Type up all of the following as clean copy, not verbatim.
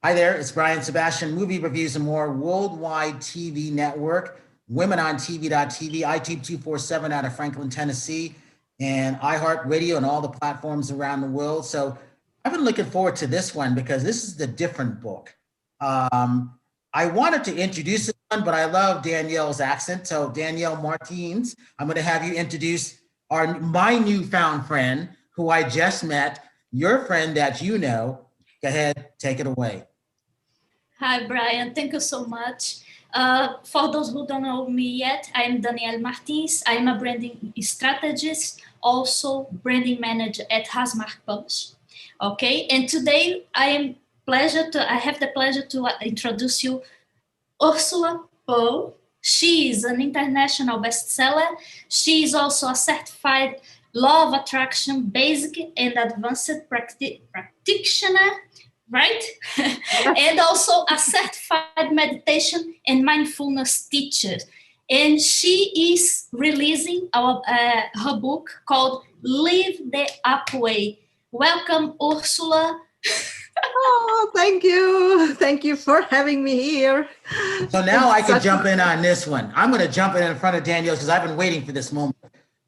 Hi there, it's Brian Sebastian, Movie Reviews and More, worldwide TV network, womenontv.tv, iTube 247 out of Franklin, Tennessee, and iHeartRadio and all the platforms around the world. So I've been looking forward to this one because this is the different book. I wanted to introduce this one, but I love Danielle's accent. So Danielle Martinez, I'm going to have you introduce my newfound friend who I just met, your friend that you know. Go ahead, take it away. Hi, Brian. Thank you so much. For those who don't know me yet, I'm Danielle Martinez. I'm a branding strategist, also branding manager at Hasmark Publish. Okay, and today I have the pleasure to introduce you Ursula Perl. She is an international bestseller. She is also a certified law of attraction basic and advanced practitioner, right? And also a certified meditation and mindfulness teacher. And she is releasing her book called Live the Upway. Welcome, Ursula. Oh, thank you. Thank you for having me here. So now I can jump in on this one. I'm going to jump in front of Danielle because I've been waiting for this moment.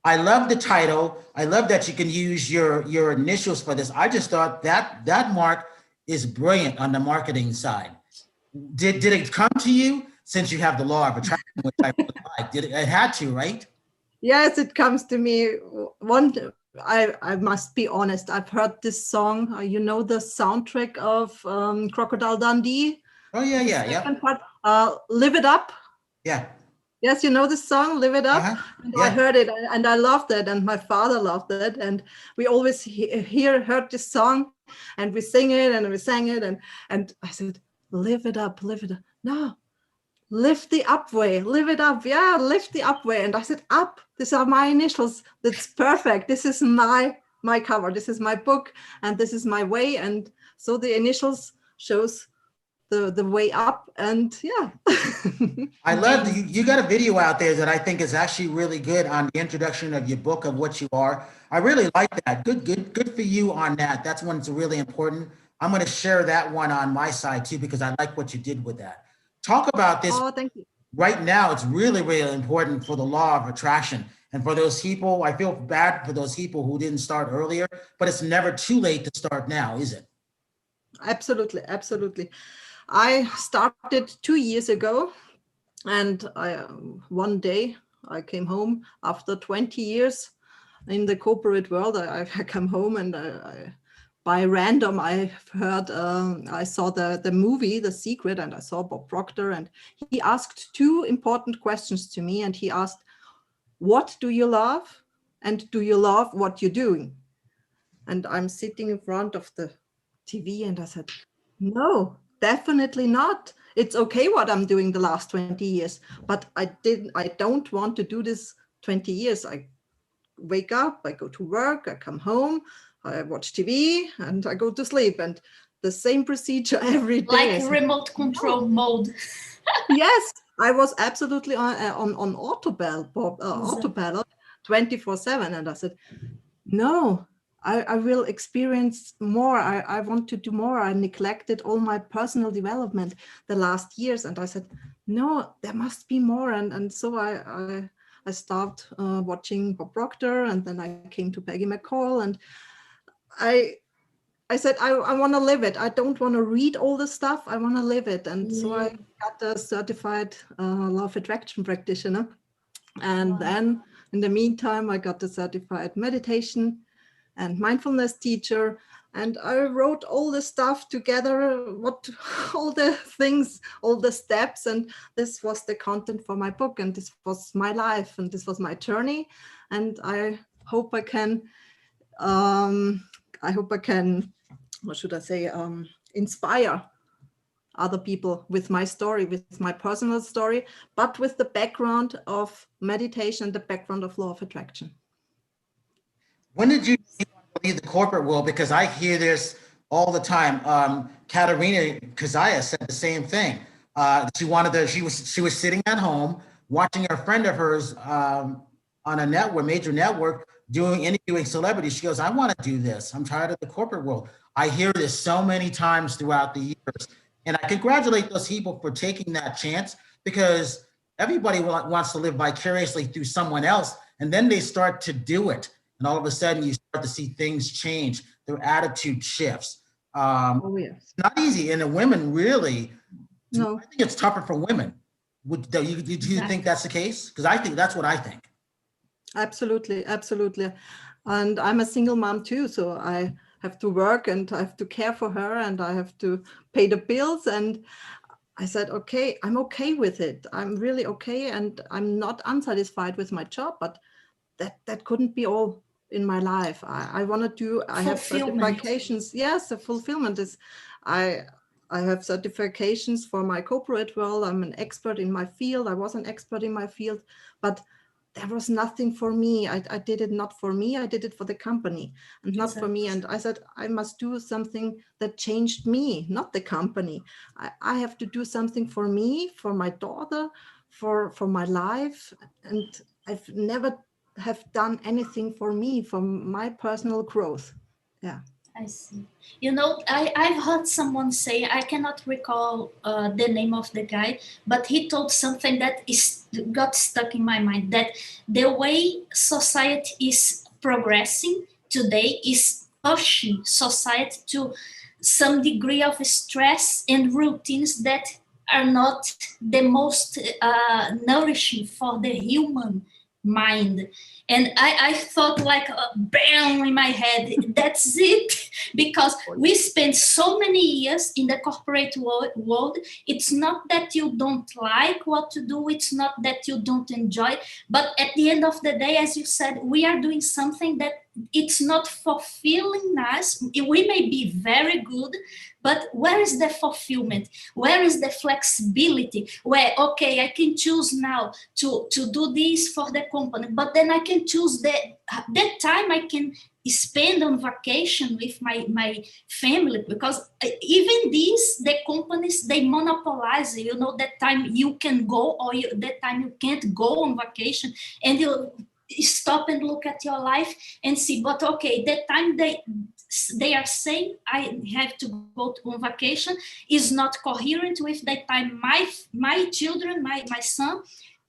I love the title. I love that you can use your initials for this. I just thought that mark is brilliant on the marketing side. Did it come to you since you have the law of attraction, which I really like? It had to, right? Yes, it comes to me. I must be honest. I've heard this song. You know the soundtrack of Crocodile Dundee? Oh, yeah. Part, Live It Up. Yeah. Yes, you know the song, Live It Up? Uh-huh. Yeah. I heard it and I loved it, and my father loved it. And we always heard this song, and we sing it and we sang it. And I said, live it up, live it up. No, lift the upway, live it up. Yeah, lift the upway. And I said, up, these are my initials. That's perfect. This is my cover. This is my book, and this is my way. And so the initials shows the way up, and yeah. I love you got a video out there that I think is actually really good on the introduction of your book, of what you are. I really like that. Good for you on that. That's one that's really important. I'm going to share that one on my side too, because I like what you did with that. Talk about this. Oh, thank you. Right now, it's really, really important for the law of attraction. And for those people, I feel bad for those people who didn't start earlier, but it's never too late to start now, is it? Absolutely, absolutely. I started 2 years ago, and one day I came home after 20 years in the corporate world. I come home, and by random I heard, I saw the movie The Secret, and I saw Bob Proctor, and he asked two important questions to me. And he asked, what do you love? And do you love what you're doing? And I'm sitting in front of the TV, and I said, no, definitely not. It's okay what I'm doing the last 20 years, but I don't want to do this 20 years. I wake up, I go to work, I come home, I watch TV, and I go to sleep, and the same procedure every day. Like remote control mode. Yes, I was absolutely on autopilot 24/7, and I said, no. I will experience more. I want to do more. I neglected all my personal development the last years. And I said, no, there must be more. And so I started watching Bob Proctor, and then I came to Peggy McCall, and I said, I want to live it. I don't want to read all the stuff. I want to live it. And so I got a certified law of attraction practitioner. And then in the meantime, I got the certified meditation and mindfulness teacher, and I wrote all the stuff together, all the things, all the steps, and this was the content for my book, and this was my life, and this was my journey, and I hope I can, what should I say, inspire other people with my story, with my personal story, but with the background of meditation, the background of law of attraction. When did you leave the corporate world? Because I hear this all the time. Katerina Kazaya said the same thing. She was sitting at home watching a friend of hers on a major network, interviewing celebrities. She goes, I want to do this. I'm tired of the corporate world. I hear this so many times throughout the years. And I congratulate those people for taking that chance, because everybody wants to live vicariously through someone else. And then they start to do it. And all of a sudden you start to see things change. Their attitude shifts. Oh, yes. Not easy. And the women really, No. I think it's tougher for women. Do you think that's the case? Because I think that's what I think. Absolutely, absolutely. And I'm a single mom too, so I have to work and I have to care for her and I have to pay the bills. And I said, okay, I'm okay with it. I'm really okay. And I'm not unsatisfied with my job, but that couldn't be all in my life. I want to do, I have certifications. Yes, the fulfillment is, I have certifications for my corporate world. I'm an expert in my field. I was an expert in my field, but there was nothing for me. I did it not for me. I did it for the company and not for me. And I said, I must do something that changed me, not the company. I have to do something for me, for my daughter, for my life. And I've never have done anything for me, for my personal growth. Yeah. I see. You know, I've heard someone say, I cannot recall the name of the guy, but he told something that got stuck in my mind, that the way society is progressing today is pushing society to some degree of stress and routines that are not the most nourishing for the human mind. And I thought like bam in my head, that's it. Because we spend so many years in the corporate world. It's not that you don't like what to do, it's not that you don't enjoy, but at the end of the day, as you said, we are doing something that it's not fulfilling us. We may be very good, but where is the fulfillment? Where is the flexibility? Where, okay, I can choose now to do this for the company, but then I can choose that time I can spend on vacation with my family, because even these, the companies, they monopolize, you know, that time you can go or that time you can't go on vacation, and you stop and look at your life and see, but okay, that time they are saying I have to go on vacation is not coherent with the time my children, my son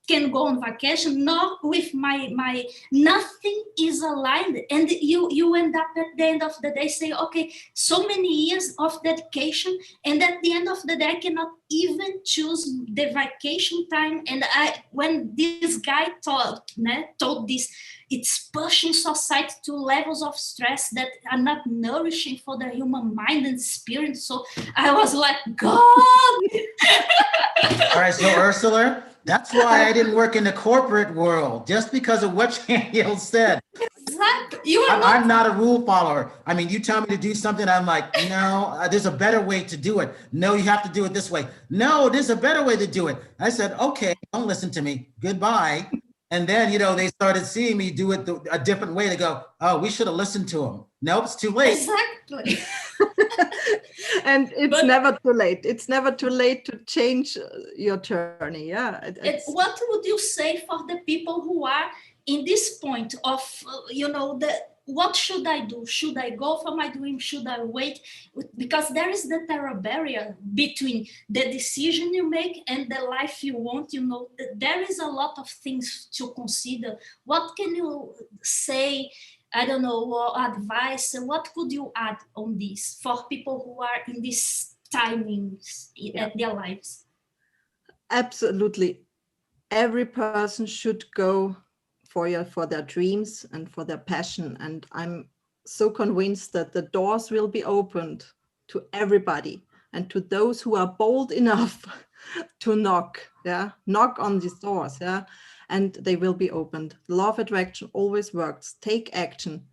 can go on vacation, nor with my nothing is aligned. And you end up at the end of the day saying, okay, so many years of dedication, and at the end of the day I cannot even choose the vacation time. And when this guy told this, it's pushing society to levels of stress that are not nourishing for the human mind and spirit. So I was like, God. All right, so Ursula, that's why I didn't work in the corporate world, just because of what Danielle said. Exactly. I'm not a rule follower. I mean, you tell me to do something, I'm like, no, there's a better way to do it. No, you have to do it this way. No, there's a better way to do it. I said, okay, don't listen to me. Goodbye. And then, you know, they started seeing me do it a different way. They go, oh, we should have listened to him. Nope, it's too late. Exactly. And it's never too late. It's never too late to change your journey. Yeah. What would you say for the people who are in this point of, what should I do? Should I go for my dream? Should I wait? Because there is the terror barrier between the decision you make and the life you want. You know, there is a lot of things to consider. What can you say? I don't know, or advice. What could you add on this for people who are in these timings in their lives? Absolutely. Every person should go for their dreams and for their passion. And I'm so convinced that the doors will be opened to everybody and to those who are bold enough to knock on these doors. And they will be opened. Law of attraction always works. Take action.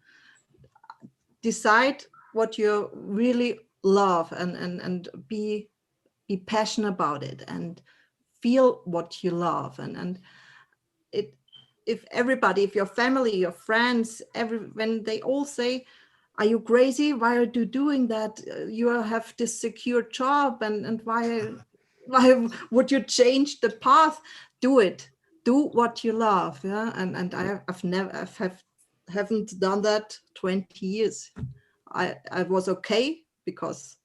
Decide what you really love and be passionate about it and feel what you love. And if your family, your friends, when they all say, are you crazy? Why are you doing that? You have this secure job, and why would you change the path? Do it. Do what you love. Yeah. And haven't done that 20 years. I was okay because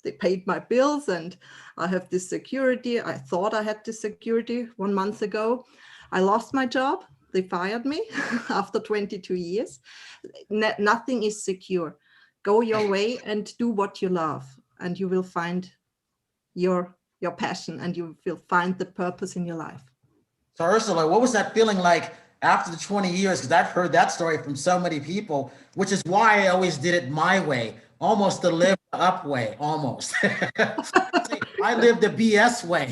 they paid my bills, and I have this security. I thought I had this security 1 month ago. I lost my job. They fired me after 22 years. Nothing is secure. Go your way and do what you love, and you will find your passion, and you will find the purpose in your life. So Ursula, what was that feeling like after the 20 years? Because I've heard that story from so many people, which is why I always did it my way, almost the live the up way, almost. I live the BS way.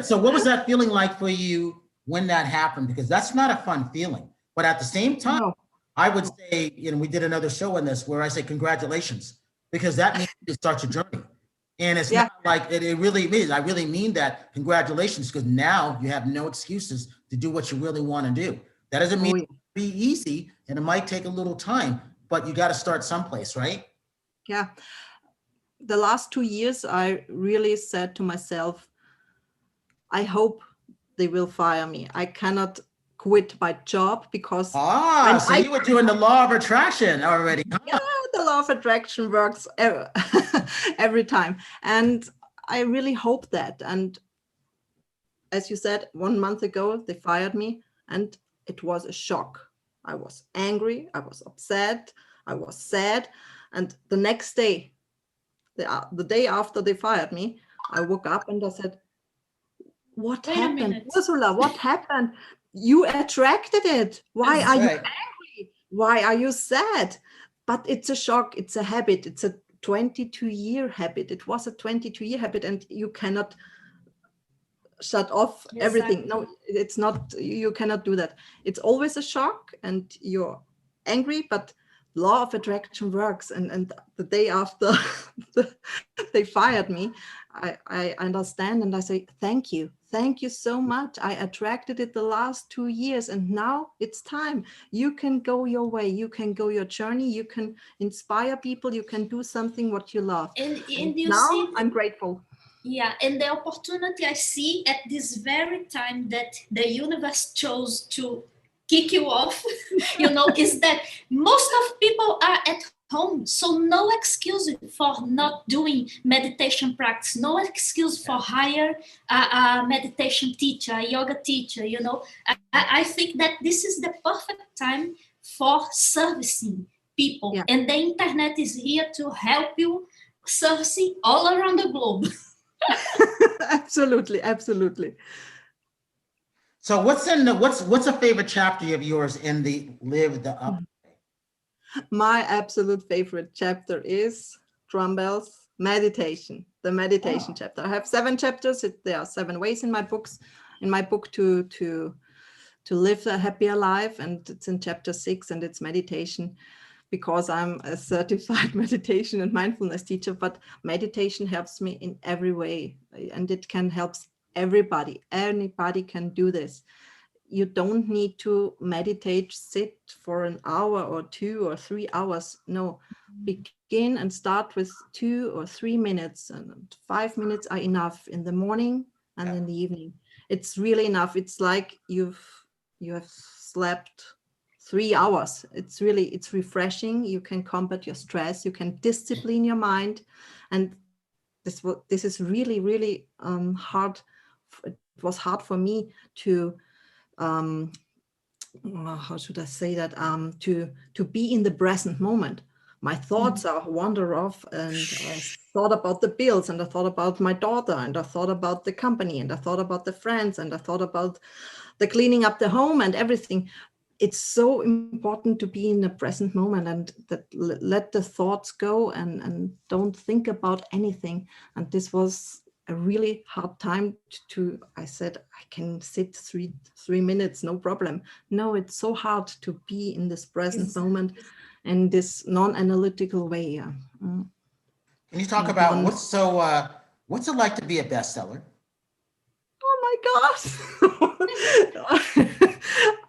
So what was that feeling like for you when that happened? Because that's not a fun feeling. But at the same time, No. I would say, we did another show on this where I say congratulations, because that means you start your journey. And it's not like it really means, I really mean that, congratulations, because now you have no excuses to do what you really want to do. That doesn't mean it'll be easy, and it might take a little time, but you got to start someplace, right? Yeah. The last 2 years, I really said to myself, I hope they will fire me. I cannot quit my job because so you were doing the law of attraction already. Huh? Yeah, the law of attraction works every time. And I really hope that. And as you said, 1 month ago, they fired me, and it was a shock. I was angry, I was upset, I was sad. And the next day, the day after they fired me, I woke up and I said, what happened? Ursula, what happened? You attracted it. Why are you angry? Why are you sad? But it's a shock. It's a habit. It's a 22-year habit. It was a 22-year habit, and you cannot shut off everything. No, it's not. You cannot do that. It's always a shock, and you're angry, but law of attraction works. And the day after they fired me, I understand, and I say, thank you so much. I attracted it the last 2 years, and now it's time. You can go your way, you can go your journey, you can inspire people, you can do something what you love. And you now see, I'm grateful. Yeah, and the opportunity I see at this very time that the universe chose to kick you off, is that most of people are at home. So no excuse for not doing meditation practice, no excuse for hire a meditation teacher, a yoga teacher, I think that this is the perfect time for servicing people. Yeah. And the internet is here to help you servicing all around the globe. Absolutely. So what's a favorite chapter of yours in the Live the Up? My absolute favorite chapter is, drum bells, meditation, the meditation chapter. I have 7 chapters. There are 7 ways in my book to live a happier life, and it's in chapter 6, and it's meditation, because I'm a certified meditation and mindfulness teacher. But meditation helps me in every way, and it can help everybody. Anybody can do this. You don't need to meditate, sit for an hour or 2 or 3 hours. No, begin and start with 2 or 3 minutes, and 5 minutes are enough in the morning and in the evening. It's really enough. It's like you have slept 3 hours. It's refreshing. You can combat your stress. You can discipline your mind, and this is really, really hard. It was hard for me to how should I say that, to be in the present moment. My thoughts are wander off, and I thought about the bills, and I thought about my daughter, and I thought about the company, and I thought about the friends, and I thought about the cleaning up the home and everything. It's so important to be in the present moment, and that let the thoughts go, and don't think about anything. And this was a really hard time I said, I can sit three minutes, no problem. No, it's so hard to be in this present moment in this non-analytical way. Can you talk about what's it like to be a bestseller? Oh my gosh.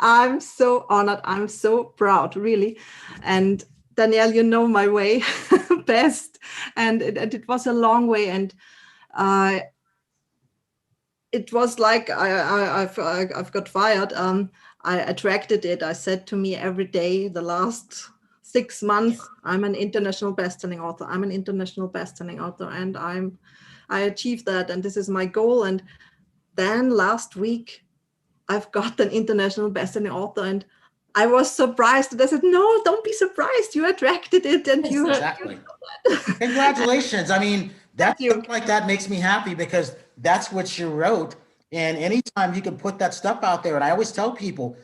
I'm so honored. I'm so proud, really. And Danielle, you know my way best. And it was a long way. And it was like I've got fired. I attracted it. I said to me every day, the last 6 months, I'm an international bestselling author. I'm an international bestselling author, and I achieved that, and this is my goal. And then last week, I've got an international bestselling author, and I was surprised. And I said, "No, don't be surprised. You attracted it, and you Exactly. Congratulations. I mean, that stuff like that makes me happy because that's what you wrote. And anytime you can put that stuff out there, and I always tell people,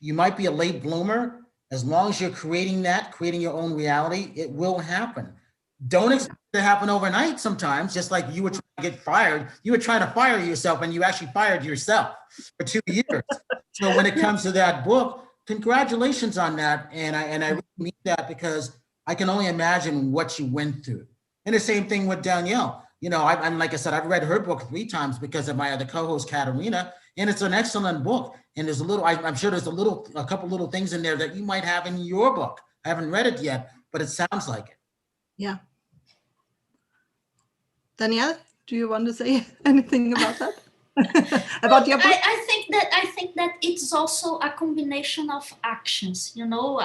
you might be a late bloomer. As long as you're creating your own reality, it will happen. Don't expect it to happen overnight sometimes, just like you were trying to get fired. You were trying to fire yourself and you actually fired yourself for 2 years. So when it comes to that book, congratulations on that. And I really mean that because I can only imagine what you went through. And the same thing with Danielle. You know, I'm like I said, I've read her book 3 times because of my other co-host, Katerina, and it's an excellent book. And there's I'm sure there's a couple little things in there that you might have in your book. I haven't read it yet, but it sounds like it. Yeah. Danielle, do you want to say anything about that? About your book? I think that it's also a combination of actions, you know,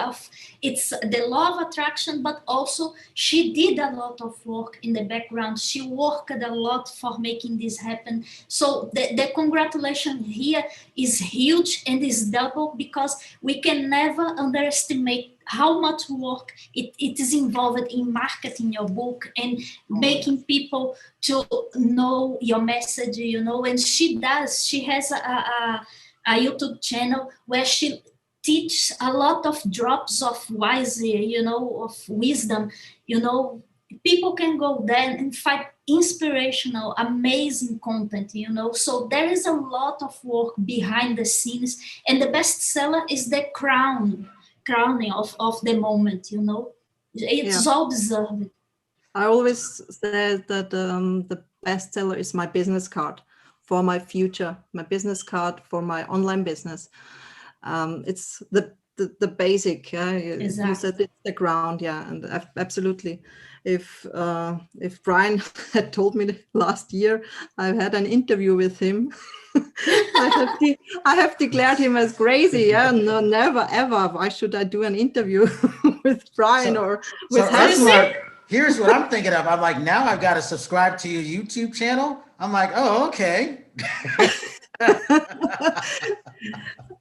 it's the law of attraction, but also she did a lot of work in the background. She worked a lot for making this happen. So the congratulation here is huge and is double because we can never underestimate how much work it is involved in marketing your book and making people to know your message, you know. And she has a YouTube channel where she teaches a lot of drops of of wisdom, you know. People can go there and find inspirational, amazing content, you know. So there is a lot of work behind the scenes, and the bestseller is the crowning of the moment, you know. It's all deserved. I always said that the bestseller is my business card for my future, my business card for my online business. It's the basic. Exactly. You said it's the ground, and absolutely. If Brian had told me last year, I had an interview with him. I have declared him as crazy. Yeah, no, never ever. Why should I do an interview with Brian or with Ursula? Here's what I'm thinking of. I'm like, now I've got to subscribe to your YouTube channel. I'm like, oh, okay.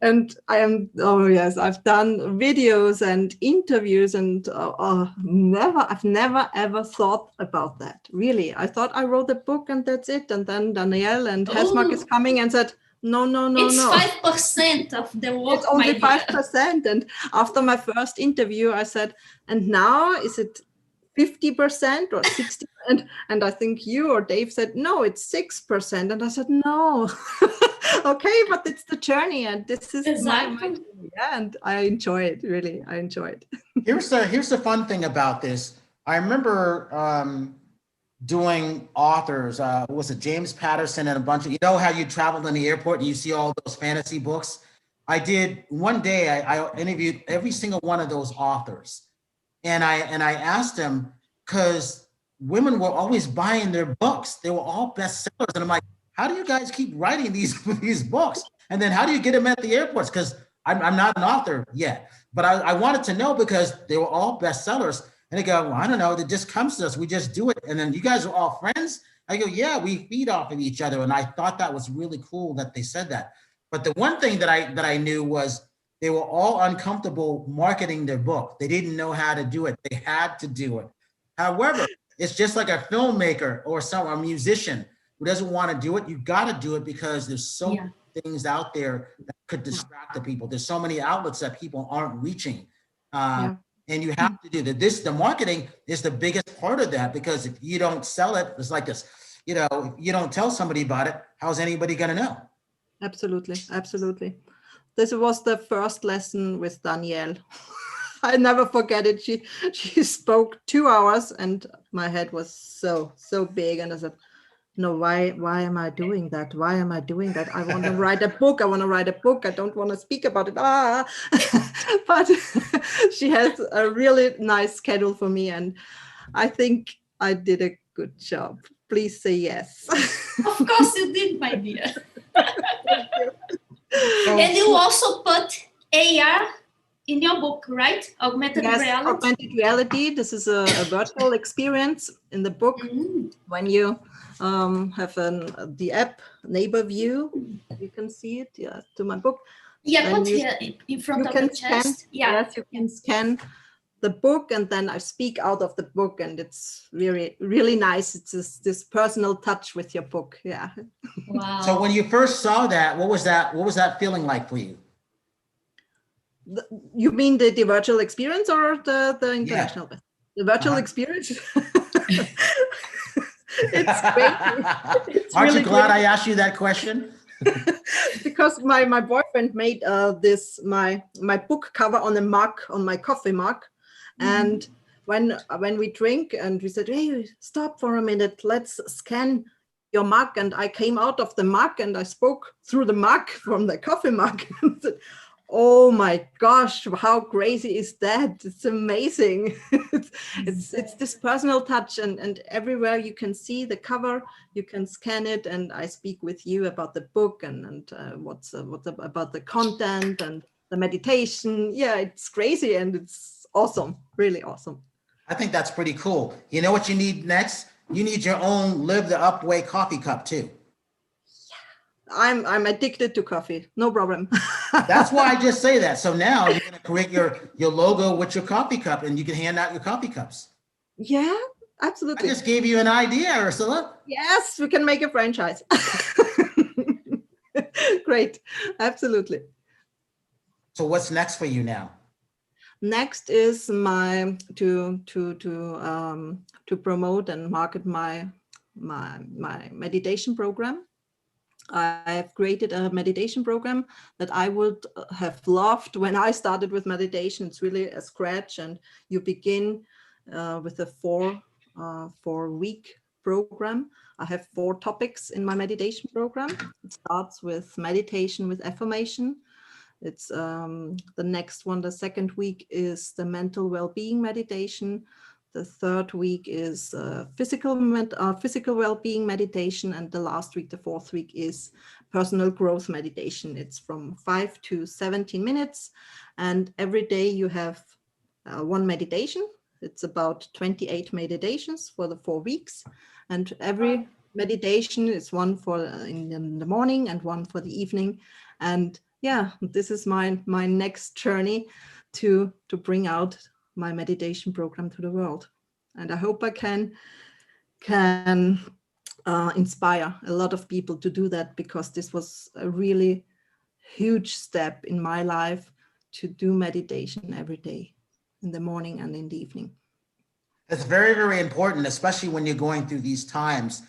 And I've done videos and interviews, and I've never ever thought about that. Really, I thought I wrote a book and that's it. And then Danielle and Hesmark is coming and said, no. It's 5% of the work. It's only 5%. And after my first interview, I said, and now is it 50% or 60%? And I think you or Dave said, no, it's 6%. And I said, no. Okay, but it's the journey, and this is exactly. And I enjoy it. Really, I enjoy it. Here's the fun thing about this. I remember doing authors. Was it James Patterson and a bunch of, you know how you traveled in the airport and you see all those fantasy books? I did one day. I interviewed every single one of those authors, and I asked them, because women were always buying their books. They were all bestsellers, and I'm like, how do you guys keep writing these books? And then how do you get them at the airports? Because I'm not an author yet, but I wanted to know because they were all bestsellers. And they go, well, I don't know, it just comes to us. We just do it. And then you guys are all friends? I go, yeah, we feed off of each other. And I thought that was really cool that they said that. But the one thing that I knew was they were all uncomfortable marketing their book. They didn't know how to do it. They had to do it. However, it's just like a filmmaker or a musician who doesn't want to do it. You got to do it because there's so many things out there that could distract the people. There's so many outlets that people aren't reaching. And you have to do that. The marketing is the biggest part of that, because if you don't sell it, it's like this, you know, if you don't tell somebody about it, how's anybody going to know? Absolutely. Absolutely. This was the first lesson with Danielle. I never forget it. She spoke 2 hours and my head was so big. And I said, no, why am I doing that? Why am I doing that? I want to write a book. I don't want to speak about it. But she has a really nice schedule for me. And I think I did a good job. Please say yes. Of course you did, my dear. And you also put AR in your book, right? Augmented Yes, reality. augmented reality. This is a virtual experience in the book. When you have the app Neighbor View, you can see it. Yeah, to my book. Yeah, Then put here in front of the chest. Yeah. Yes, you can scan the book, and then I speak out of the book, and it's really, really nice. It's this personal touch with your book. Yeah. Wow. So when you first saw that, what was that feeling like for you? You mean the virtual experience or the international? Yeah. The virtual experience? It's great. It's Aren't really you glad great. I asked you that question? Because my boyfriend made my book cover on a mug, on my coffee mug. And when we drink, and we said, hey, stop for a minute, let's scan your mug. And I came out of the mug and I spoke through the mug from the coffee mug. Oh my gosh, how crazy is that? It's amazing. It's this personal touch, and everywhere you can see the cover, you can scan it, and I speak with you about the book and what's about the content and the meditation. Yeah, it's crazy and it's awesome, really awesome. I think that's pretty cool. You know what you need next? You need your own Live the Upway coffee cup too. I'm addicted to coffee, no problem. That's why I just say that. So now you're going to create your logo with your coffee cup, and you can hand out your coffee cups. Yeah, I absolutely. just gave you an idea, Ursula. Yes, we can make a franchise. Great, absolutely. So what's next for you now? Next is my to promote and market my meditation program. I've created a meditation program that I would have loved when I started with meditation. It's really a scratch, and you begin with a 4-week program. I have 4 topics in my meditation program. It starts with meditation with affirmation. It's the next one. The second week is the mental well-being meditation. The third week is physical well-being meditation. And the last week, the 4th week, is personal growth meditation. It's from 5 to 17 minutes. And every day you have one meditation. It's about 28 meditations for the 4 weeks. And every meditation is one for in the morning and one for the evening. And yeah, this is my next journey to bring out my meditation program to the world. And I hope I can inspire a lot of people to do that, because this was a really huge step in my life to do meditation every day, in the morning and in the evening. It's very, very important, especially when you're going through these times.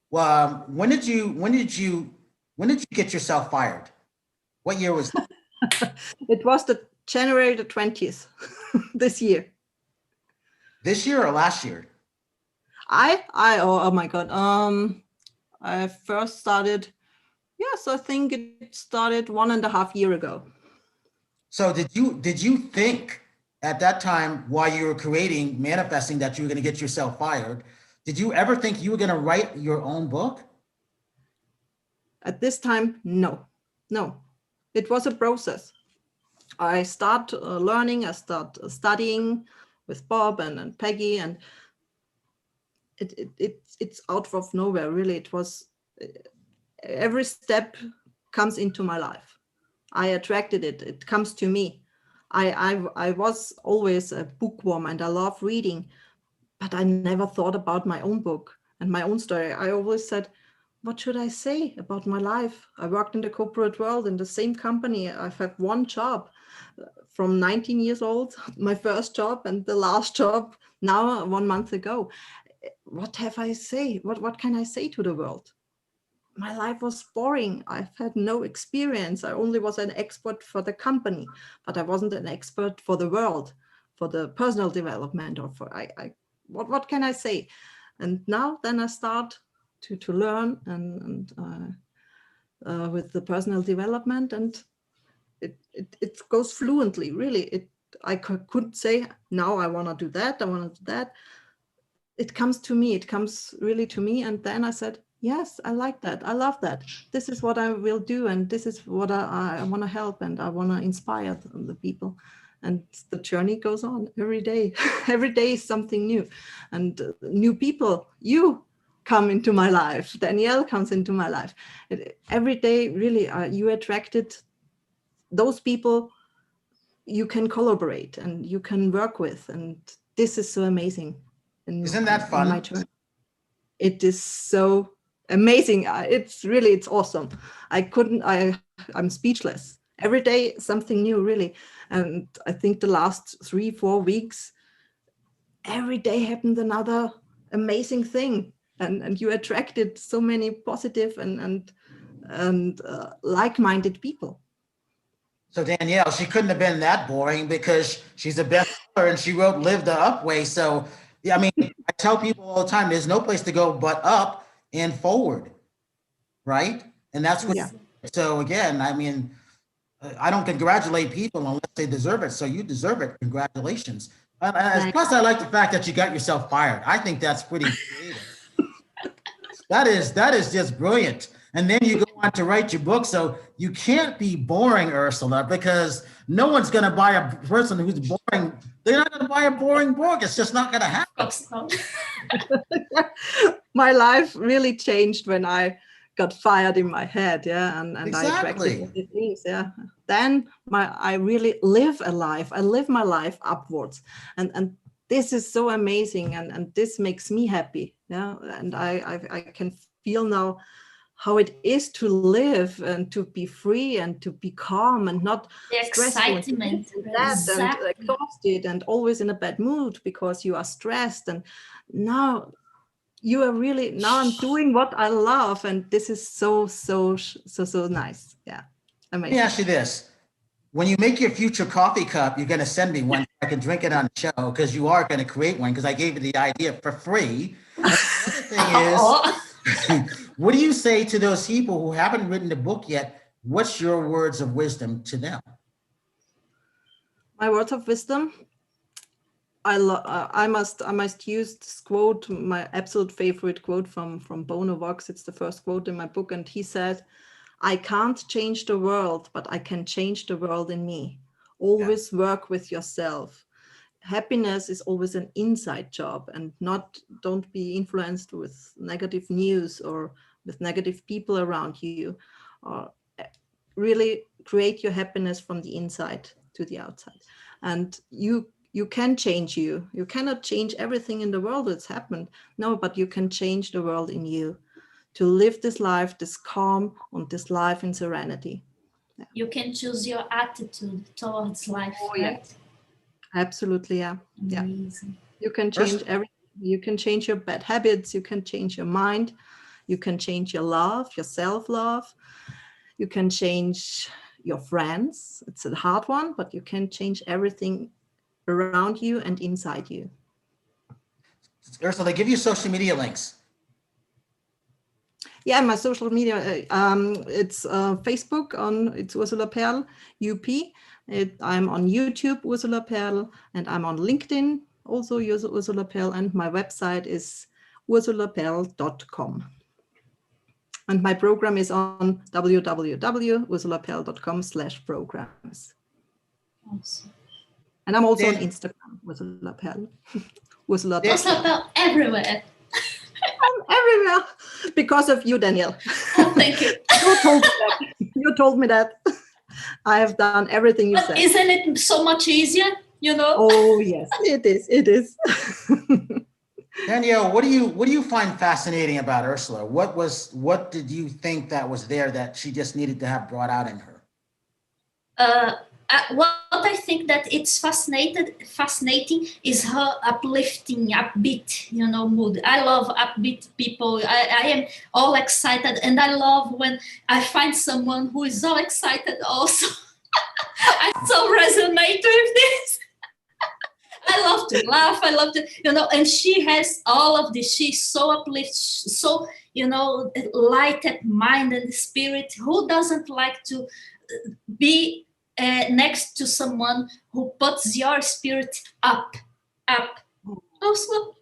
Well, when did you get yourself fired? What year was that? It was the January the 20th this year. This year or last year? Oh my God. I first started, yes, I think it started 1.5 years ago. So did you think at that time, while you were manifesting that you were going to get yourself fired, did you ever think you were going to write your own book? At this time, no. It was a process. I start learning, I start studying with Bob and Peggy, and it's out of nowhere, really. It was, every step comes into my life. I attracted it. It comes to me. I was always a bookworm and I love reading, but I never thought about my own book and my own story. I always said, what should I say about my life? I worked in the corporate world in the same company. I've had one job from 19 years old, my first job, and the last job now 1 month ago. What have I say? What can I say to the world? My life was boring. I've had no experience. I only was an expert for the company, but I wasn't an expert for the world, for the personal development, or for what can I say? And now then I start to learn and with the personal development, and it goes fluently, really. I could say, now I want to do that, I want to do that. It comes to me, it comes really to me. And then I said, yes, I like that. I love that. This is what I will do. And this is what I want to help. And I want to inspire the people. And the journey goes on every day. Every day is something new, and new people. You come into my life. Danielle comes into my life. Every day, really, you attracted those people you can collaborate and you can work with, and this is so amazing. Isn't that fun? In my journey. It is so amazing. It's awesome. I'm speechless. Every day something new, really. And I think the last 3-4 weeks, every day happened another amazing thing, and you attracted so many positive and like-minded people. So Danielle, she couldn't have been that boring because she's a bestseller and she wrote Live the Upway. So, yeah, I mean, I tell people all the time, there's no place to go but up and forward, right? And that's what, so again, I mean, I don't congratulate people unless they deserve it. So you deserve it. Congratulations. Plus, I like the fact that you got yourself fired. I think that's pretty creative. That is just brilliant. And then you go on to write your book. So you can't be boring, Ursula, because no one's going to buy a person who's boring. They're not going to buy a boring book. It's just not going to happen. My life really changed when I got fired in my head. Yeah. And exactly. I attracted the things. Yeah. Then I really live a life. I live my life upwards. And this is so amazing. And this makes me happy. Yeah. And I can feel now how it is to live and to be free and to be calm and not excitement and exhausted and always in a bad mood because you are stressed. And now I'm doing what I love, and this is so nice. Yeah, amazing. Let me ask you this: when you make your future coffee cup, you're going to send me one so I can drink it on the show, because you are going to create one, because I gave you the idea for free. And the other thing is, what do you say to those people who haven't written the book yet? What's your words of wisdom to them? My words of wisdom. I must use this quote, my absolute favorite quote from Bono Vox. It's the first quote in my book, and he said, "I can't change the world, but I can change the world in me. Always work with yourself. Happiness is always an inside job, and don't be influenced with negative news or with negative people around you. Really create your happiness from the inside to the outside. And you can change you. You cannot change everything in the world that's happened. No, but you can change the world in you to live this life, this calm, and this life in serenity." Yeah. You can choose your attitude towards life, right? Absolutely, yeah. Amazing. You can change everything. You can change your bad habits. You can change your mind. You can change your love, your self-love. You can change your friends. It's a hard one, but you can change everything around you and inside you. Ursula, they give you social media links. Yeah, my social media, it's Facebook, it's Ursula Perl, UP. I'm on YouTube, Ursula Perl, and I'm on LinkedIn, also Ursula Perl, and my website is ursulaperl.com. And my program is on www.ursulaperl.com/programs. Awesome. And I'm also on Instagram, Ursula Perl. Ursula Perl everywhere. I'm everywhere because of you, Danielle. Oh, thank you. You told me that. I have done everything you said. Isn't it so much easier, you know? Oh, yes, it is. It is. Danielle, what do you find fascinating about Ursula? What did you think that was there that she just needed to have brought out in her? What I think that it's fascinating is her uplifting, upbeat, mood. I love upbeat people. I am all excited, and I love when I find someone who is all excited also. I so resonate with this. I love to laugh. I love to, and she has all of this. She's so uplifted, so, light at mind and spirit. Who doesn't like to be next to someone who puts your spirit up? Also.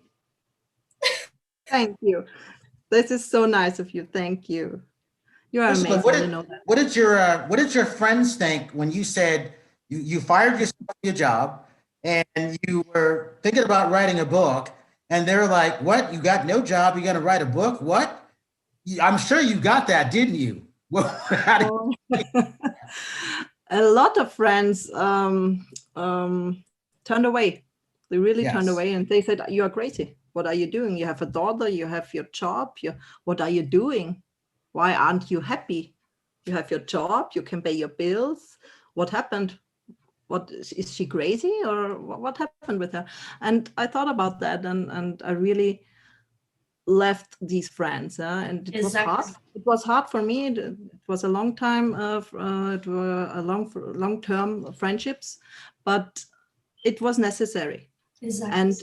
Thank you. This is so nice of you. Thank you. You are amazing. What did your friends think when you said You fired yourself from your job, and you were thinking about writing a book, and they're like, what? You got no job, you're going to write a book? What? I'm sure you got that, didn't you? Well, a lot of friends turned away. They really turned away, and they said, you are crazy. What are you doing? You have a daughter, you have your job. What are you doing? Why aren't you happy? You have your job, you can pay your bills. What happened? What is she crazy, or what happened with her? And I thought about that, and I really left these friends, and it was hard. It was hard for me. It was a long time it were a long-term friendships, but it was necessary. And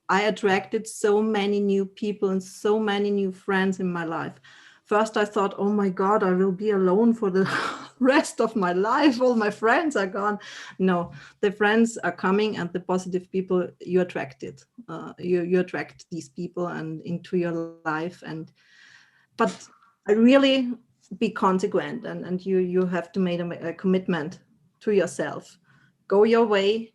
I attracted so many new people and so many new friends in my life. First, I thought, oh my God, I will be alone for the rest of my life. All my friends are gone. No, the friends are coming, and the positive people you attracted. You attract these people and into your life. But I really be consequent, and you have to make a commitment to yourself. Go your way.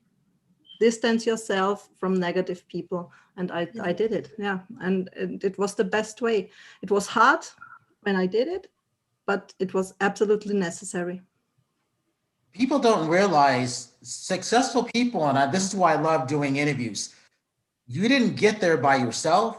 Distance yourself from negative people. And I did it. Yeah. And it was the best way. It was hard when I did it, but it was absolutely necessary. People don't realize, successful people, and this is why I love doing interviews, you didn't get there by yourself.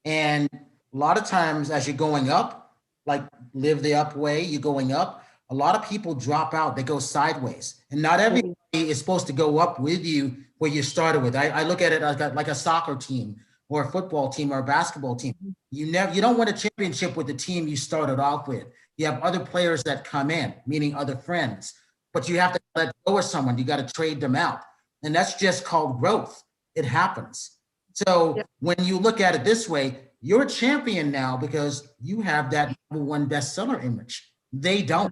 And a lot of times as you're going up, like Live the Up Way, you're going up, a lot of people drop out, they go sideways. And not everybody is supposed to go up with you where you started with. I look at it like a soccer team or a football team or a basketball team. You don't win a championship with the team you started off with. You have other players that come in, meaning other friends, but you have to let go of someone. You got to trade them out. And that's just called growth. It happens. So when you look at it this way, you're a champion now because you have that #1 bestseller image. They don't.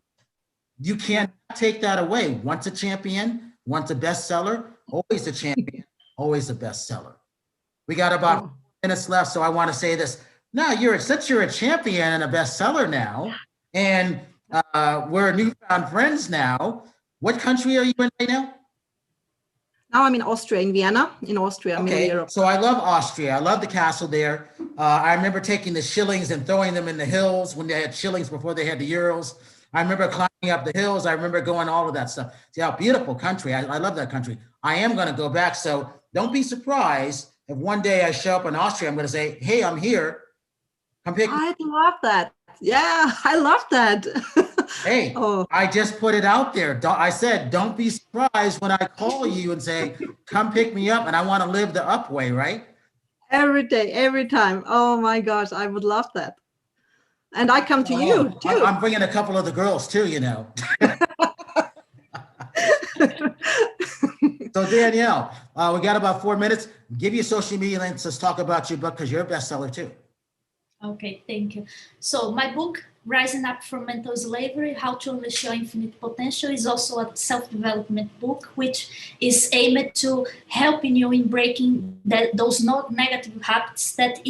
You can't take that away. Once a champion, once a bestseller, always a champion, always a bestseller. We got about 4 minutes left, so I want to say this. Now, since you're a champion and a bestseller now, and we're newfound friends now, what country are you in right now? Now I'm in Austria, in Vienna, in Austria. Okay, so I love Austria. I love the castle there. I remember taking the shillings and throwing them in the hills when they had shillings before they had the euros. I remember climbing up the hills. I remember going all of that stuff. See how beautiful country. I love that country. I am going to go back. So don't be surprised if one day I show up in Austria, I'm going to say, hey, I'm here. Come pick me. I love that. Yeah, I love that. Hey, I just put it out there. I said, don't be surprised when I call you and say, come pick me up. And I want to live the up way, right? Every day, every time. Oh my gosh, I would love that. And I come to you too. I'm bringing a couple of the girls too, you know. So Danielle, we got about 4 minutes. Give your social media links. Let's talk about your book because you're a bestseller too. Okay, thank you. So my book, Rising Up from Mental Slavery, How to Unleash Your Infinite Potential, is also a self-development book, which is aimed to helping you in breaking those negative habits that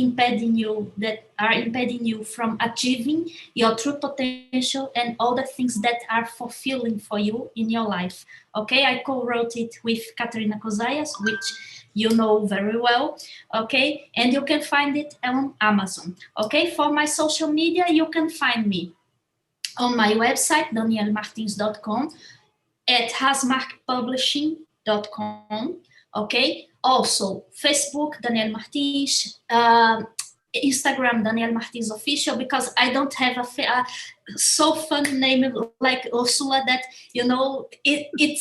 are impeding you from achieving your true potential and all the things that are fulfilling for you in your life. Okay, I co-wrote it with Katerina Kozayas, which you know very well, okay? And you can find it on Amazon, okay? For my social media, you can find me on my website, daniellemartins.com, at hasmarkpublishing.com, okay? Also, Facebook, Danielle Martins, Instagram, Danielle Martins Official, because I don't have a so fun name like Ursula that, you know, it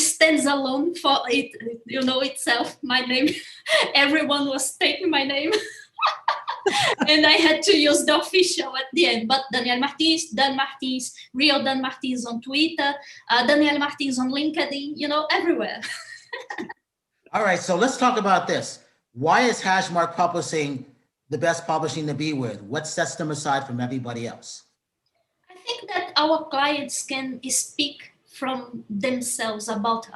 stands alone for it, you know, itself, my name. Everyone was taking my name. And I had to use the official at the end, but Danielle Martins, Dan Martins, Real Dan Martins on Twitter, Danielle Martins on LinkedIn, you know, everywhere. All right, so let's talk about this. Why is Hashmark Publishing the best publishing to be with? What sets them aside from everybody else? I think that our clients can speak from themselves about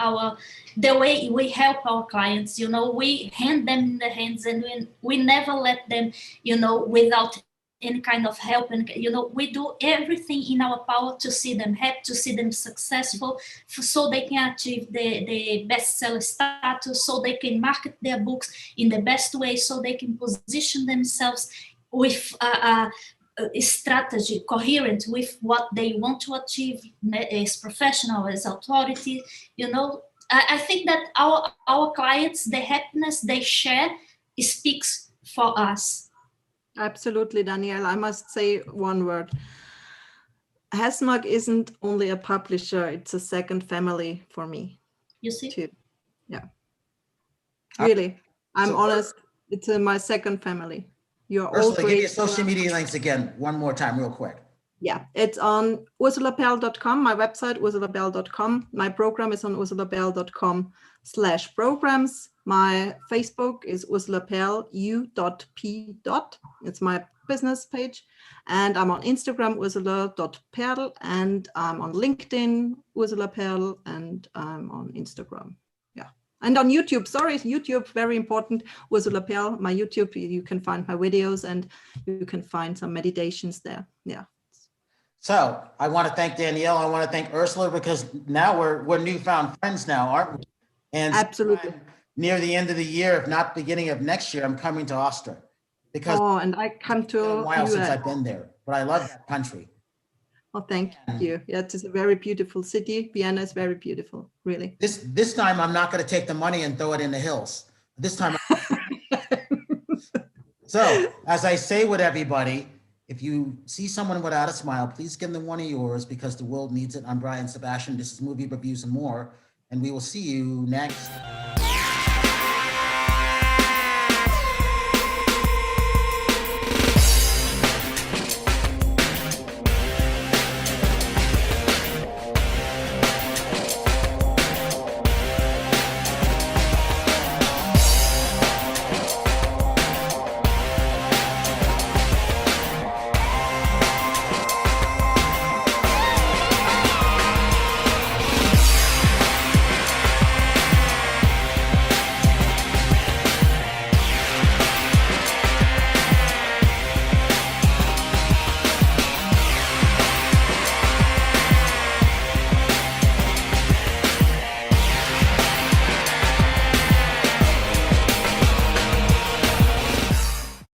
the way we help our clients. You know, we hand them in the hands, and we never let them, you know, without any kind of help. And, we do everything in our power to see them happy, to see them successful, so they can achieve the bestseller status, so they can market their books in the best way, so they can position themselves with a strategy coherent with what they want to achieve as professional, as authority. I think that our clients, the happiness they share speaks for us. Absolutely, Danielle. I must say one word. Hasmark isn't only a publisher, it's a second family for me. You see? Too. Yeah. Really, I'm honest. It's my second family. You're all Ursula, great. give me your social media links again, one more time, real quick. Yeah, it's on ursulaperl.com, my website, ursulaperl.com. My program is on ursulaperl.com/programs. My Facebook is ursulaperl, u.p. It's my business page. And I'm on Instagram, ursula.perl, and I'm on LinkedIn, Ursula Perl, and I'm on Instagram. Yeah. And on YouTube, YouTube, very important, Ursula Perl, my YouTube, you can find my videos and you can find some meditations there. Yeah. So I want to thank Danielle. I want to thank Ursula, because now we're newfound friends now, aren't we? And absolutely. Near the end of the year, if not beginning of next year, I'm coming to Austria, because and I come to it's been a while US. since I've been there, but I love that country. Oh, thank you. Yeah, it's a very beautiful city. Vienna is very beautiful, really. This time I'm not going to take the money and throw it in the hills. This time. So as I say with everybody, if you see someone without a smile, please give them one of yours, because the world needs it. I'm Brian Sebastian. This is Movie Reviews and More, and we will see you next.